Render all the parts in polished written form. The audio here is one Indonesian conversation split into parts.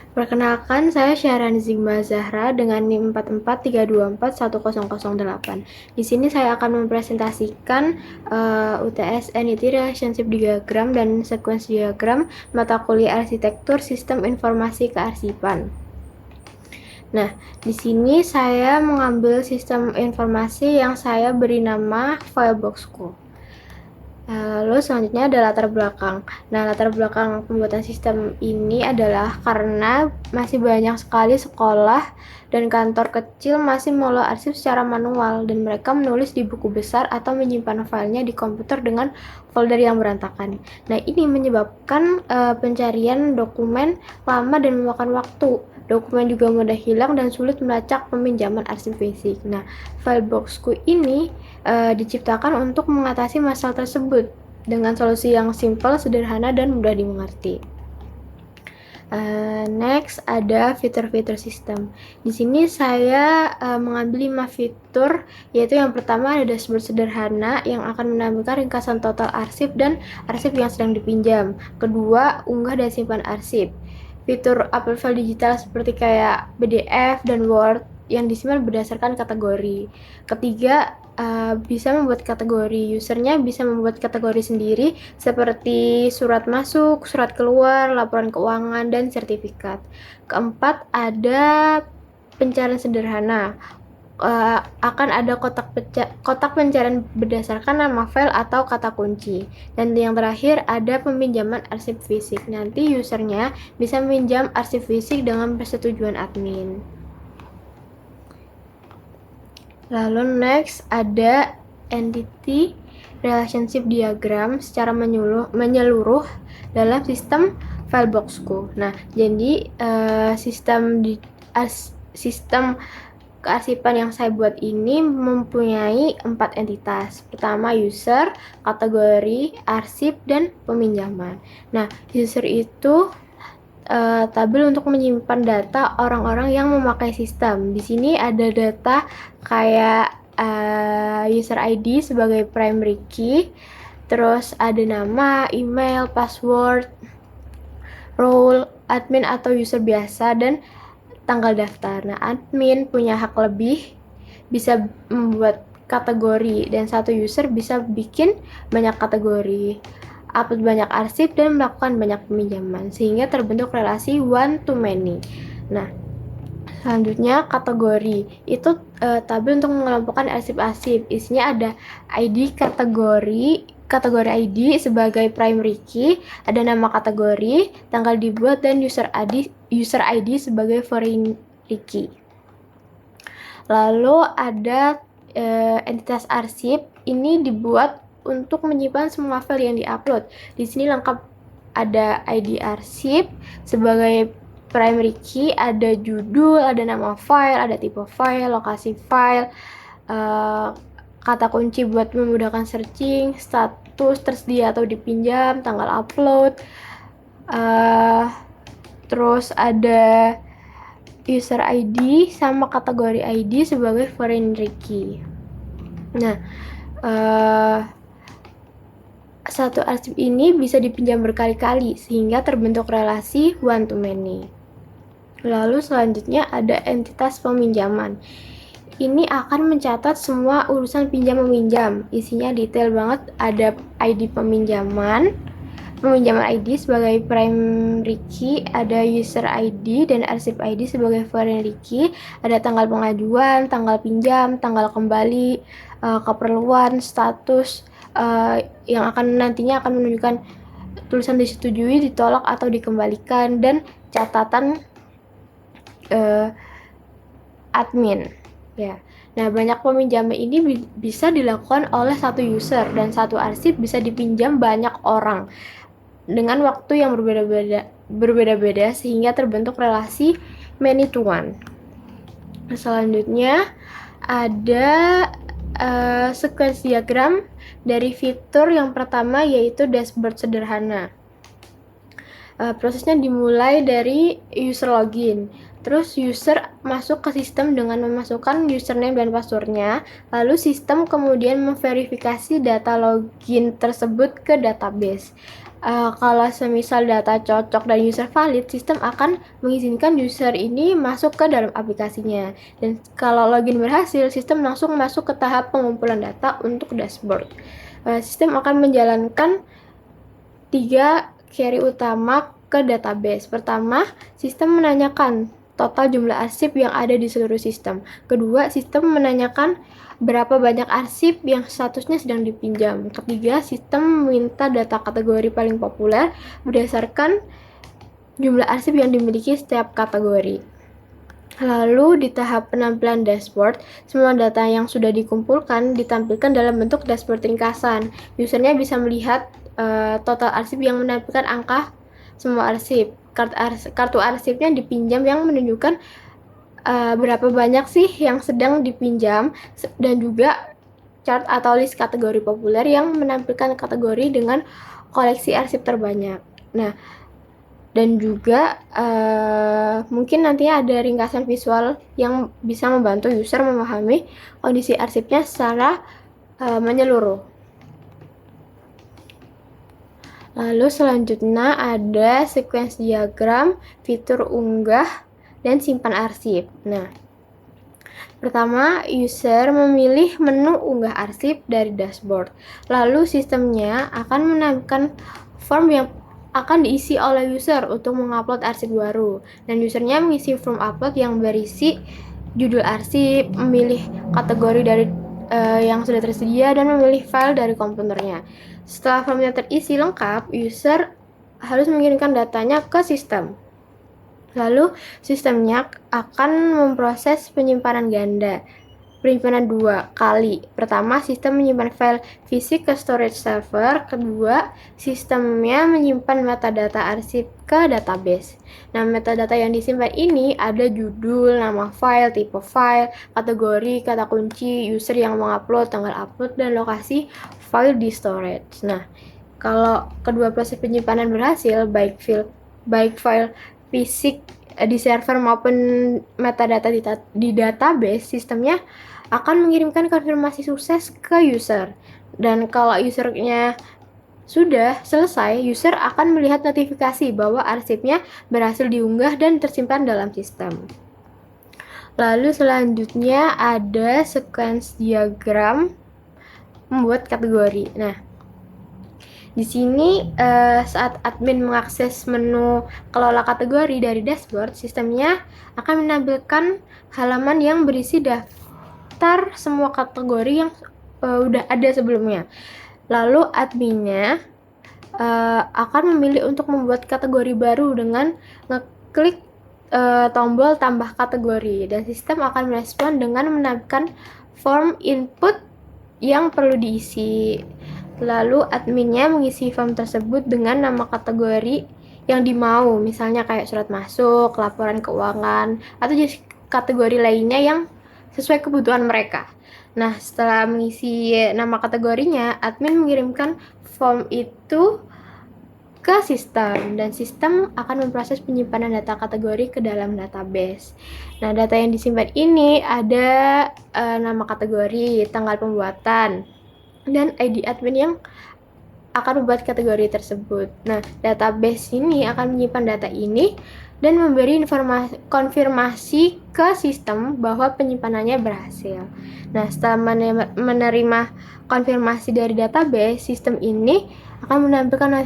Perkenalkan, saya Syahrani Zigma Zahra dengan NIM 4432410008. Di sini saya akan mempresentasikan UTS NIT Relationship Diagram dan Sequence Diagram mata kuliah Arsitektur Sistem Informasi Kearsipan. Nah, di sini saya mengambil sistem informasi yang saya beri nama Fileboxku. Lalu selanjutnya ada latar belakang. Nah, latar belakang pembuatan sistem ini adalah karena masih banyak sekali sekolah dan kantor kecil masih mengelola arsip secara manual dan mereka menulis di buku besar atau menyimpan filenya di komputer dengan folder yang berantakan. Nah, ini menyebabkan pencarian dokumen lama dan memakan waktu. Dokumen juga mudah hilang dan sulit melacak peminjaman arsip fisik. Nah, Fileboxku ini diciptakan untuk mengatasi masalah tersebut dengan solusi yang simple, sederhana, dan mudah dimengerti. Next ada fitur-fitur sistem. Di sini saya mengambil 5 fitur, yaitu yang pertama ada dashboard sederhana yang akan menampilkan ringkasan total arsip dan arsip yang sedang dipinjam. Kedua, unggah dan simpan arsip. Fitur upload file digital seperti kayak PDF dan Word yang disimpan berdasarkan kategori. Ketiga, bisa membuat kategori. Usernya bisa membuat kategori sendiri seperti surat masuk, surat keluar, laporan keuangan, dan sertifikat. Keempat, ada pencarian sederhana. Akan ada kotak pencarian berdasarkan nama file atau kata kunci. Dan yang terakhir ada peminjaman arsip fisik. Nanti usernya bisa meminjam arsip fisik dengan persetujuan admin. Lalu next ada entity relationship diagram secara menyeluruh dalam sistem Fileboxku. Nah, jadi sistem kearsipan yang saya buat ini mempunyai 4 entitas. Pertama, user, kategori, arsip, dan peminjaman. Nah, user itu tabel untuk menyimpan data orang-orang yang memakai sistem. Di sini ada data kayak user ID sebagai primary key, terus ada nama, email, password, role, admin atau user biasa, dan tanggal daftar. Nah, admin punya hak lebih, bisa membuat kategori, dan satu user bisa bikin banyak kategori, upload banyak arsip, dan melakukan banyak peminjaman, sehingga terbentuk relasi one to many. Nah, selanjutnya kategori. Itu tabel untuk mengelompokkan arsip-arsip. Isinya ada ID kategori ID sebagai primary key, ada nama kategori, tanggal dibuat, dan user ID sebagai foreign key. Lalu ada entitas arsip, ini dibuat untuk menyimpan semua file yang diupload. Di sini lengkap, ada ID arsip sebagai primary key, ada judul, ada nama file, ada tipe file, lokasi file, kata kunci buat memudahkan searching, status tersedia atau dipinjam, tanggal upload, terus ada user ID sama kategori ID sebagai foreign key. Nah, satu arsip ini bisa dipinjam berkali-kali sehingga terbentuk relasi one to many. Lalu selanjutnya ada entitas peminjaman. Ini akan mencatat semua urusan pinjam-meminjam. Isinya detail banget, ada ID peminjaman ID sebagai primary key, ada user ID dan arsip ID sebagai foreign key, ada tanggal pengajuan, tanggal pinjam, tanggal kembali, keperluan, status yang nantinya akan menunjukkan tulisan disetujui, ditolak, atau dikembalikan, dan catatan admin. Ya. Nah, banyak peminjaman ini bisa dilakukan oleh satu user dan satu arsip bisa dipinjam banyak orang dengan waktu yang berbeda-beda sehingga terbentuk relasi many to one. Selanjutnya ada sequence diagram dari fitur yang pertama, yaitu dashboard sederhana. Prosesnya dimulai dari user login. Terus user masuk ke sistem dengan memasukkan username dan passwordnya, lalu sistem kemudian memverifikasi data login tersebut ke database. Kalau semisal data cocok dan user valid, sistem akan mengizinkan user ini masuk ke dalam aplikasinya. Dan kalau login berhasil, sistem langsung masuk ke tahap pengumpulan data untuk dashboard. Sistem akan menjalankan 3 query utama ke database. Pertama, sistem menanyakan total jumlah arsip yang ada di seluruh sistem. Kedua, sistem menanyakan berapa banyak arsip yang statusnya sedang dipinjam. Ketiga, sistem meminta data kategori paling populer berdasarkan jumlah arsip yang dimiliki setiap kategori. Lalu di tahap penampilan dashboard, semua data yang sudah dikumpulkan ditampilkan dalam bentuk dashboard ringkasan. Usernya bisa melihat total arsip yang menampilkan angka semua arsip. Kartu arsipnya dipinjam yang menunjukkan berapa banyak sih yang sedang dipinjam, dan juga chart atau list kategori populer yang menampilkan kategori dengan koleksi arsip terbanyak. Nah, dan juga mungkin nantinya ada ringkasan visual yang bisa membantu user memahami kondisi arsipnya secara menyeluruh. Lalu selanjutnya ada sequence diagram, fitur unggah, dan simpan arsip. Nah, pertama, user memilih menu unggah arsip dari dashboard. Lalu sistemnya akan menampilkan form yang akan diisi oleh user untuk mengupload arsip baru. Dan usernya mengisi form upload yang berisi judul arsip, memilih kategori dari yang sudah tersedia, dan memilih file dari komputernya. Setelah formnya terisi lengkap, user harus mengirimkan datanya ke sistem. Lalu sistemnya akan memproses penyimpanan ganda. Penyimpanan 2 kali. Pertama, sistem menyimpan file fisik ke storage server. Kedua, sistemnya menyimpan metadata arsip ke database. Nah, metadata yang disimpan ini ada judul, nama file, tipe file, kategori, kata kunci, user yang mengupload, tanggal upload, dan lokasi file di storage. Nah, kalau kedua proses penyimpanan berhasil, baik file fisik di server maupun metadata di database, sistemnya akan mengirimkan konfirmasi sukses ke user. Dan kalau usernya sudah selesai, user akan melihat notifikasi bahwa arsipnya berhasil diunggah dan tersimpan dalam sistem. Lalu selanjutnya ada sequence diagram membuat kategori. Nah, di sini saat admin mengakses menu kelola kategori dari dashboard, sistemnya akan menampilkan halaman yang berisi daftar semua kategori yang udah ada sebelumnya. Lalu adminnya akan memilih untuk membuat kategori baru dengan ngeklik tombol tambah kategori, dan sistem akan merespon dengan menampilkan form input yang perlu diisi. Lalu adminnya mengisi form tersebut dengan nama kategori yang dimau, misalnya kayak surat masuk, laporan keuangan, atau jenis kategori lainnya yang sesuai kebutuhan mereka. Nah, setelah mengisi nama kategorinya, admin mengirimkan form itu ke sistem, dan sistem akan memproses penyimpanan data kategori ke dalam database. Nah, data yang disimpan ini ada nama kategori, tanggal pembuatan, dan ID admin yang akan membuat kategori tersebut. Nah, database ini akan menyimpan data ini dan memberi konfirmasi ke sistem bahwa penyimpanannya berhasil. Nah, setelah menerima konfirmasi dari database, sistem ini akan menampilkan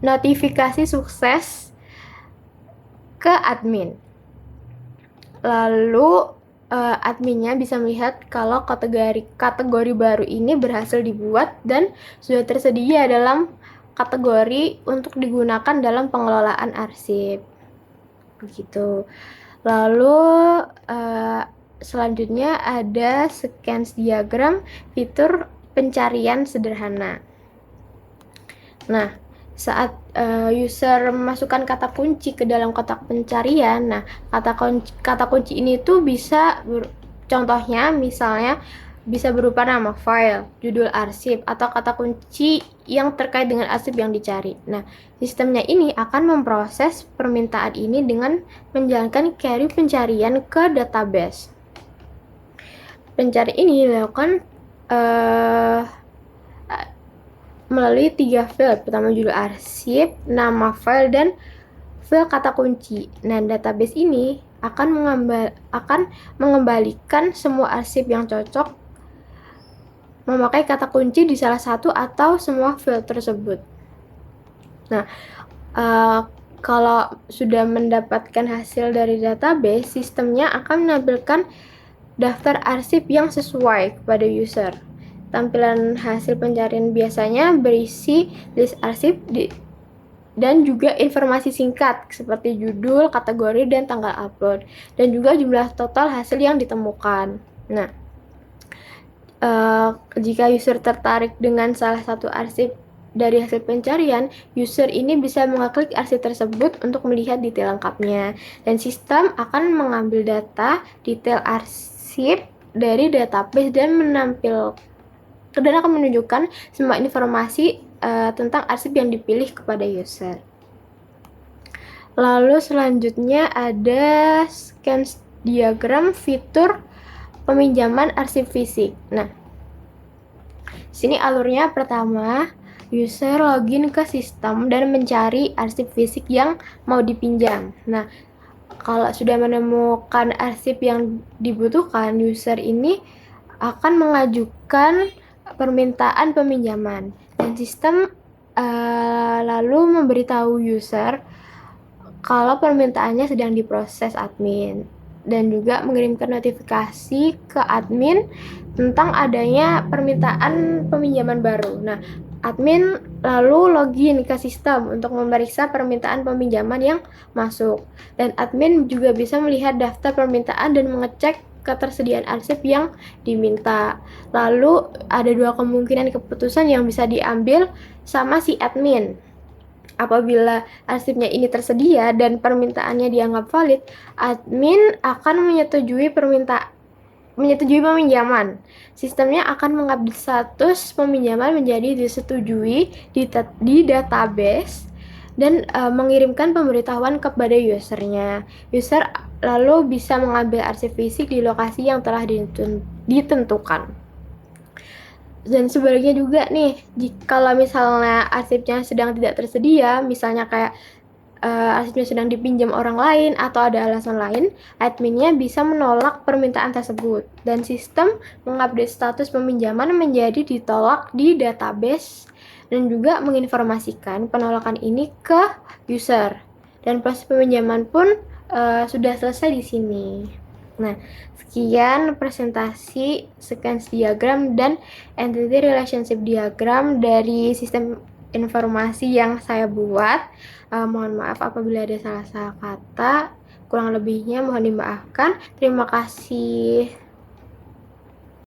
notifikasi sukses ke admin. Lalu adminnya bisa melihat kalau kategori baru ini berhasil dibuat dan sudah tersedia dalam kategori untuk digunakan dalam pengelolaan arsip. Begitu. Lalu selanjutnya ada sequence diagram, fitur pencarian sederhana. Nah, saat user memasukkan kata kunci ke dalam kotak pencarian, nah kata kunci ini tuh bisa contohnya misalnya bisa berupa nama file, judul arsip, atau kata kunci yang terkait dengan arsip yang dicari. Nah, sistemnya ini akan memproses permintaan ini dengan menjalankan query pencarian ke database. Pencarian ini dilakukan melalui 3 file. Pertama judul arsip, nama file, dan file kata kunci. Nah, database ini akan mengembalikan semua arsip yang cocok memakai kata kunci di salah satu atau semua file tersebut. Nah, kalau sudah mendapatkan hasil dari database, sistemnya akan menampilkan daftar arsip yang sesuai kepada user. Tampilan hasil pencarian biasanya berisi list arsip dan juga informasi singkat seperti judul, kategori, dan tanggal upload, dan juga jumlah total hasil yang ditemukan. Nah, jika user tertarik dengan salah satu arsip dari hasil pencarian, user ini bisa mengeklik arsip tersebut untuk melihat detail lengkapnya, dan sistem akan mengambil data detail arsip dari database dan akan menunjukkan semua informasi tentang arsip yang dipilih kepada user. Lalu selanjutnya ada scan diagram fitur peminjaman arsip fisik. Nah, sini alurnya pertama, user login ke sistem dan mencari arsip fisik yang mau dipinjam. Nah, kalau sudah menemukan arsip yang dibutuhkan, user ini akan mengajukan permintaan peminjaman, dan sistem lalu memberitahu user kalau permintaannya sedang diproses admin, dan juga mengirimkan notifikasi ke admin tentang adanya permintaan peminjaman baru. Nah, admin lalu login ke sistem untuk memeriksa permintaan peminjaman yang masuk, dan admin juga bisa melihat daftar permintaan dan mengecek ketersediaan arsip yang diminta. Lalu ada 2 kemungkinan keputusan yang bisa diambil sama si admin. Apabila arsipnya ini tersedia dan permintaannya dianggap valid, admin akan menyetujui peminjaman. Sistemnya akan mengupdate status peminjaman menjadi disetujui di database dan mengirimkan pemberitahuan kepada usernya. User lalu bisa mengambil arsip fisik di lokasi yang telah ditentukan. Dan sebaliknya juga nih, kalau misalnya arsipnya sedang tidak tersedia, misalnya kayak arsipnya sedang dipinjam orang lain atau ada alasan lain, adminnya bisa menolak permintaan tersebut, dan sistem mengupdate status peminjaman menjadi ditolak di database dan juga menginformasikan penolakan ini ke user, dan proses peminjaman pun sudah selesai di sini. Nah, sekian presentasi sequence diagram dan entity relationship diagram dari sistem informasi yang saya buat. Mohon maaf apabila ada salah-salah kata, kurang lebihnya mohon dimaafkan. Terima kasih.